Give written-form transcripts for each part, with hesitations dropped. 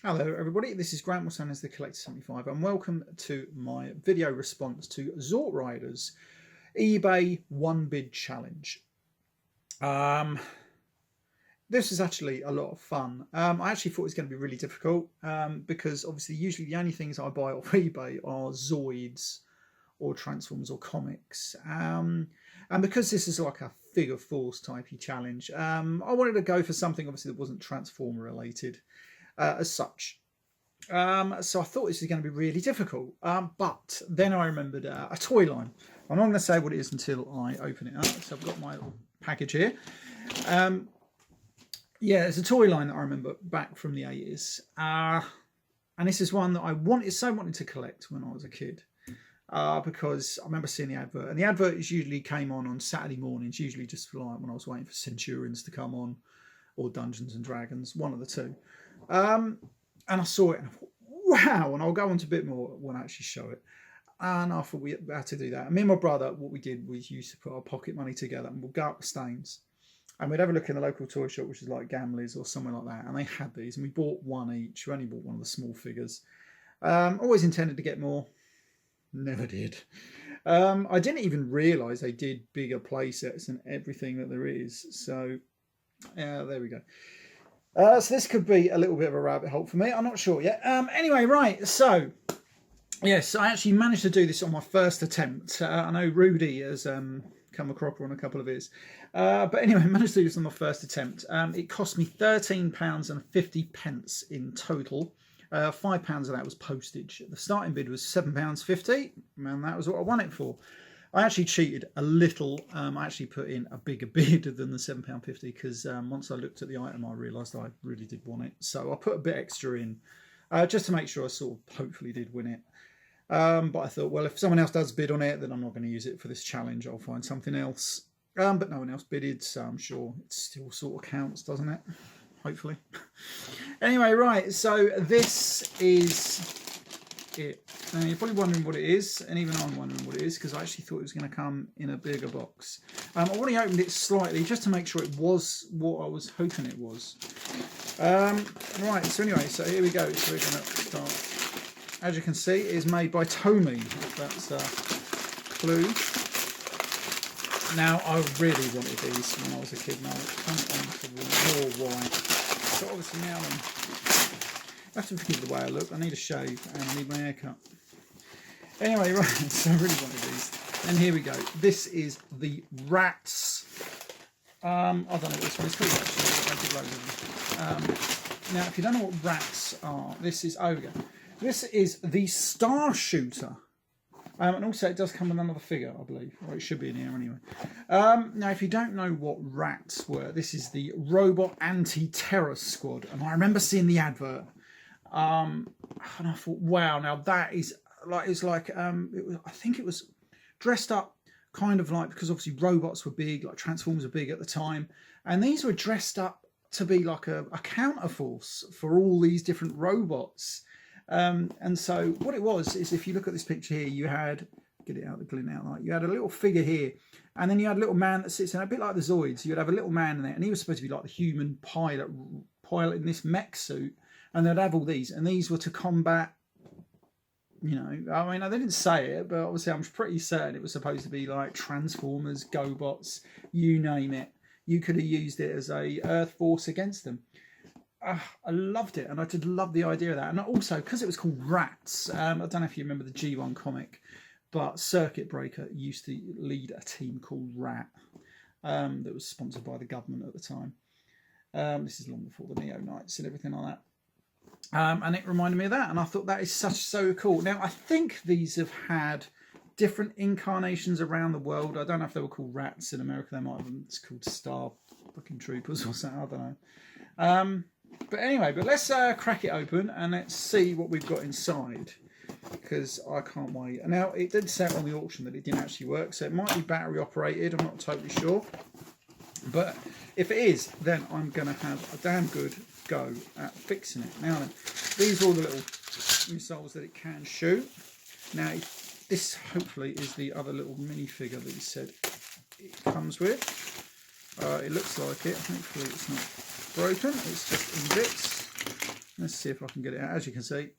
Hello everybody, this is Grant, also known as the Collector 75, and welcome to my video response to Xortrider's eBay one bid challenge. This is actually a lot of fun. I actually thought it was going to be really difficult because obviously usually the only things I buy off eBay are Zoids or Transformers or comics. And because this is like a figure force typey challenge, I wanted to go for something obviously that wasn't Transformer related. As such. So I thought this was going to be really difficult. But then I remembered a toy line. I'm not going to say what it is until I open it up. So I've got my little package here. Yeah, it's a toy line that I remember back from the 80s. And this is one that I wanted to collect when I was a kid. Because I remember seeing the advert. And the advert usually came on Saturday mornings, usually just for like when I was waiting for Centurions to come on. Or Dungeons and Dragons, one of the two. And I saw it and I thought, wow, and I'll go on to a bit more when I actually show it. And I thought we had to do that. And me and my brother, what we did was used to put our pocket money together and we'd go up to Staines. And we'd have a look in the local toy shop, which is like Gamley's or somewhere like that. And they had these and we bought one each. We only bought one of the small figures. Always intended to get more. Never did. I didn't even realise they did bigger play sets and everything that there is. So, there we go. So this could be a little bit of a rabbit hole for me. I'm not sure yet. Anyway, right. So, yes, I actually managed to do this on my first attempt. I know Rudy has come a cropper on a couple of his. But anyway, I managed to do this on my first attempt. It cost me £13.50 in total. £5 of that was postage. The starting bid was £7.50, and that was what I won it for. I actually cheated a little. I actually put in a bigger bid than the £7.50 because once I looked at the item, I realised I really did want it. So I put a bit extra in just to make sure I sort of hopefully did win it. But I thought, well, if someone else does bid on it, then I'm not going to use it for this challenge. I'll find something else. But no one else bidded, so I'm sure it still sort of counts, doesn't it? Hopefully. Anyway, right. So this is it. You're probably wondering what it is, and even I'm wondering what it is because I actually thought it was going to come in a bigger box. I've already opened it slightly just to make sure it was what I was hoping it was. Right, so anyway, so here we go. So we're going to start. As you can see, it is made by Tomy, if that's a clue. Now, I really wanted these when I was a kid. Now, it's come on to more why. So obviously now then, I have to forgive the way I look. I need a shave and I need my haircut. Anyway, right, so I really wanted these. And here we go. This is the r.a.t.s. I don't know what this one is called actually. I did loads of them. Now, if you don't know what r.a.t.s are, this is, oh, we go. This is the Star Shooter. And also it does come with another figure, I believe. Or it should be in here anyway. Now, if you don't know what r.a.t.s were, this is the Robot Anti-Terror Squad. And I remember seeing the advert. And I thought, wow, now that is like, it's like, it was, I think it was dressed up kind of like, because obviously robots were big, like Transformers were big at the time. And these were dressed up to be like a counterforce for all these different robots. And so what it was is, if you look at this picture here, you had, get it out, the glint out light, you had a little figure here, and then you had a little man that sits in, a bit like the Zoids. You'd have a little man in there, and he was supposed to be like the human pilot in this mech suit, and they'd have all these, and these were to combat, you know, I mean, they didn't say it, but obviously I'm pretty certain it was supposed to be like Transformers, GoBots, you name it. You could have used it as a Earth force against them. I loved it, and I did love the idea of that. And also, because it was called r.a.t.s, I don't know if you remember the G1 comic, but Circuit Breaker used to lead a team called r.a.t. That was sponsored by the government at the time. This is long before the Neo Knights and everything like that. And it reminded me of that, and I thought that is so cool. Now, I think these have had different incarnations around the world. I don't know if they were called r.a.t.s in America. They might have been called Star fucking Troopers or something. I don't know. But anyway, let's crack it open and let's see what we've got inside, because I can't wait. Now, it did say on the auction that it didn't actually work, so it might be battery operated. I'm not totally sure. But if it is, then I'm going to have a damn good go at fixing it. Now then, these are all the little missiles that it can shoot. Now, this hopefully is the other little minifigure that he said it comes with. It looks like it. Hopefully it's not broken. It's just in bits. Let's see if I can get it out. As you can see,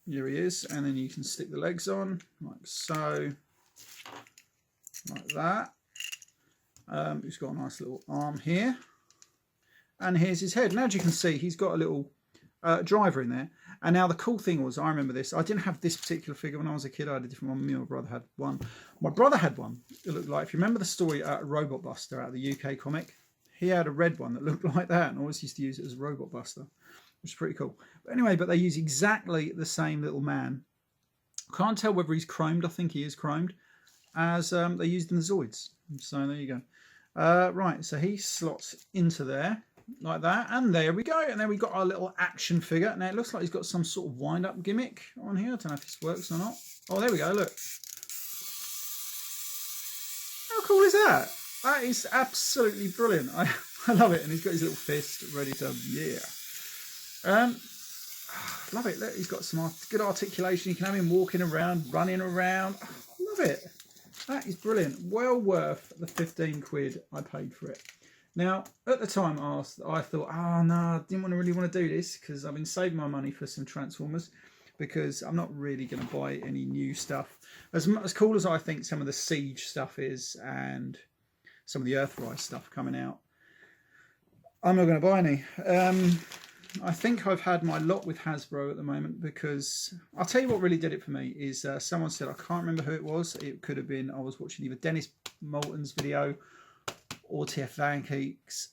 here he is, and then you can stick the legs on like so, like that. He's got a nice little arm here, and here's his head. And as you can see, he's got a little driver in there. And now the cool thing was, I remember this. I didn't have this particular figure when I was a kid. I had a different one. Me and my brother had one. My brother had one. It looked like, if you remember the story, Robot Buster out of the UK comic, he had a red one that looked like that, and I always used to use it as a Robot Buster, which is pretty cool. But anyway, but they use exactly the same little man. Can't tell whether he's chromed. I think he is chromed, as they used in the Zoids. So there you go. Right, so he slots into there like that, and there we go. And then we got our little action figure. Now it looks like he's got some sort of wind-up gimmick on here. I don't know if this works or not. Oh, there we go. Look. How cool is that? That is absolutely brilliant. I love it. And he's got his little fist ready to, love it. Look, he's got some good articulation. You can have him walking around, running around. Love it. That is brilliant. Well worth the 15 quid I paid for it. Now, at the time, I thought, oh no, I didn't really want to do this because I've been saving my money for some Transformers, because I'm not really going to buy any new stuff. As cool as I think some of the Siege stuff is, and some of the Earthrise stuff coming out, I'm not going to buy any. I think I've had my lot with Hasbro at the moment, because I'll tell you what really did it for me is someone said, I can't remember who it was. It could have been, I was watching either Dennis Moulton's video or TF Van Keeks.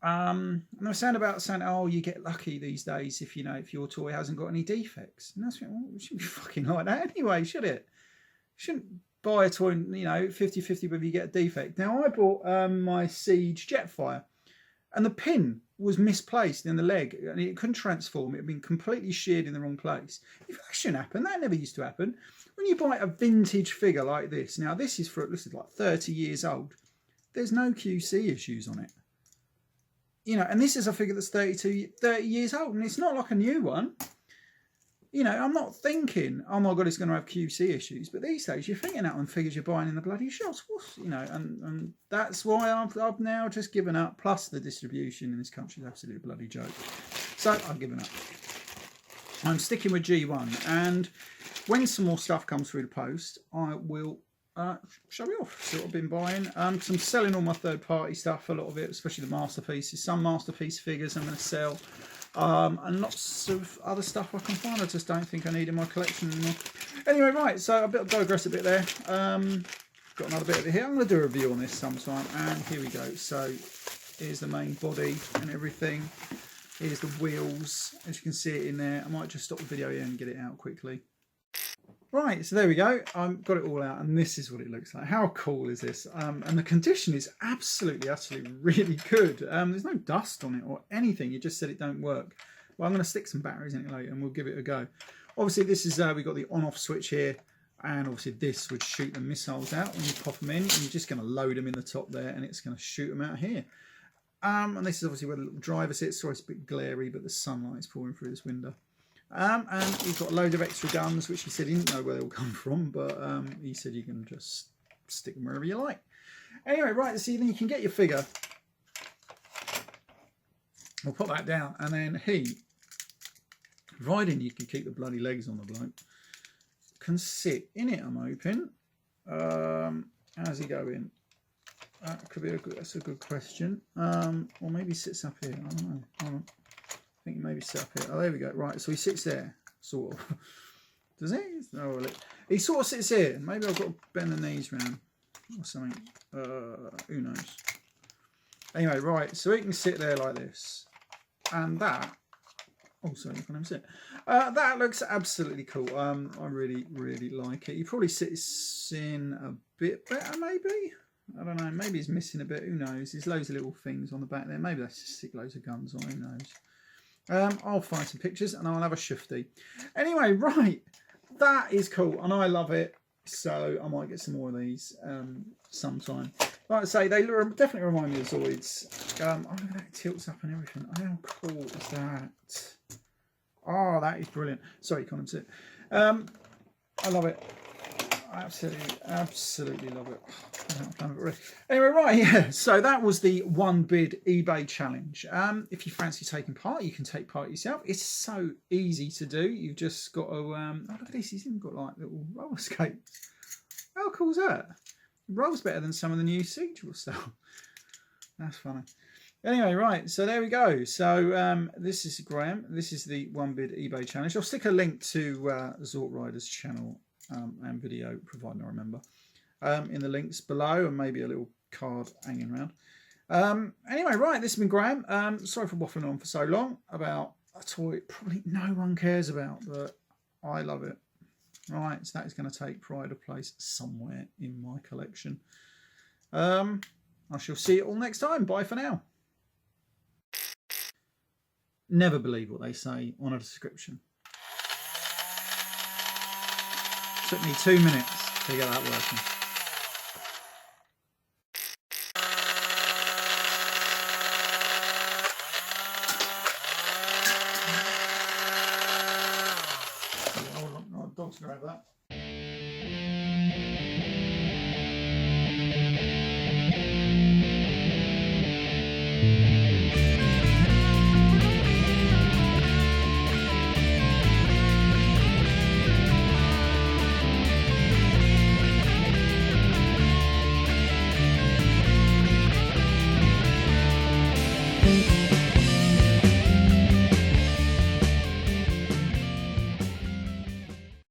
And they were saying, oh, you get lucky these days if your toy hasn't got any defects. And that's, well, it shouldn't be fucking like that anyway, should it? You shouldn't buy a toy, 50-50 whether you get a defect. Now, I bought my Siege Jetfire, and the pin was misplaced in the leg, and it couldn't transform. It had been completely sheared in the wrong place. If that shouldn't happen, that never used to happen. When you buy a vintage figure like this, now this is like 30 years old. There's no QC issues on it. And this is a figure that's 30 years old, and it's not like a new one. I'm not thinking, oh my God, it's going to have QC issues. But these days, you're thinking that on figures you're buying in the bloody shops. And that's why I've now just given up. Plus, the distribution in this country is absolutely a bloody joke. So I've given up. I'm sticking with G1. And when some more stuff comes through the post, I will show you off. See what I've been buying. So I'm selling all my third-party stuff, a lot of it, especially the Masterpieces. Some Masterpiece figures I'm going to sell. And lots of other stuff I can find. I just don't think I need in my collection anymore. Anyway, right, so I digress a bit there. Got another bit of it here. I'm going to do a review on this sometime. And here we go. So here's the main body and everything. Here's the wheels. As you can see it in there. I might just stop the video here and get it out quickly. Right, so there we go. I've got it all out, and this is what it looks like. How cool is this? And the condition is absolutely really good. There's no dust on it or anything. You just said it don't work. Well, I'm going to stick some batteries in it later, and we'll give it a go. Obviously, this is we've got the on-off switch here, and obviously this would shoot the missiles out when you pop them in. And you're just going to load them in the top there, and it's going to shoot them out here. And this is obviously where the little driver sits. Sorry, it's a bit glary, but the sunlight is pouring through this window. And he's got a load of extra guns, which he said he didn't know where they all come from, but he said you can just stick them wherever you like. Anyway, right, this evening you can get your figure. We'll put that down, and then he, providing you can keep the bloody legs on the bloke, can sit in it, I'm hoping. How's he going? That could be that's a good question. Or maybe he sits up here, I don't know. Hold on. I think he maybe sit up here. Oh, there we go. Right, so he sits there, sort of. Does he? Oh, well, he sort of sits here. Maybe I've got to bend the knees round or something. Who knows? Anyway, right, so he can sit there like this. And that... Oh, sorry, you can't even sit. That looks absolutely cool. I really like it. He probably sits in a bit better, maybe? I don't know. Maybe he's missing a bit. Who knows? There's loads of little things on the back there. Maybe that's just stick loads of guns on. Who knows? I'll find some pictures and I'll have a shifty. Anyway, right, that is cool and I love it, so I might get some more of these sometime. Like I say, they definitely remind me of Zoids. Oh, look at that, it tilts up and everything. How cool is that? Oh, that is brilliant. Sorry, you can't see it. I love it. Absolutely love it. Anyway, right, yeah. So that was the one bid eBay challenge. If you fancy taking part, you can take part yourself. It's so easy to do. You've just got to. Oh, look at this. He's even got like little roller skates. How cool is that? It rolls better than some of the new Siege stuff. That's funny. Anyway, right. So there we go. So this is Graham. This is the one bid eBay challenge. I'll stick a link to Xortrider's channel and video, providing I remember. In the links below, and maybe a little card hanging around. Anyway, right, this has been Graham. Sorry for waffling on for so long about a toy probably no one cares about, but I love it. Right, so that is going to take pride of place somewhere in my collection. I shall see you all next time. Bye for now. Never believe what they say on a description. Took me 2 minutes to get that working. Hold on, dog's gonna have that.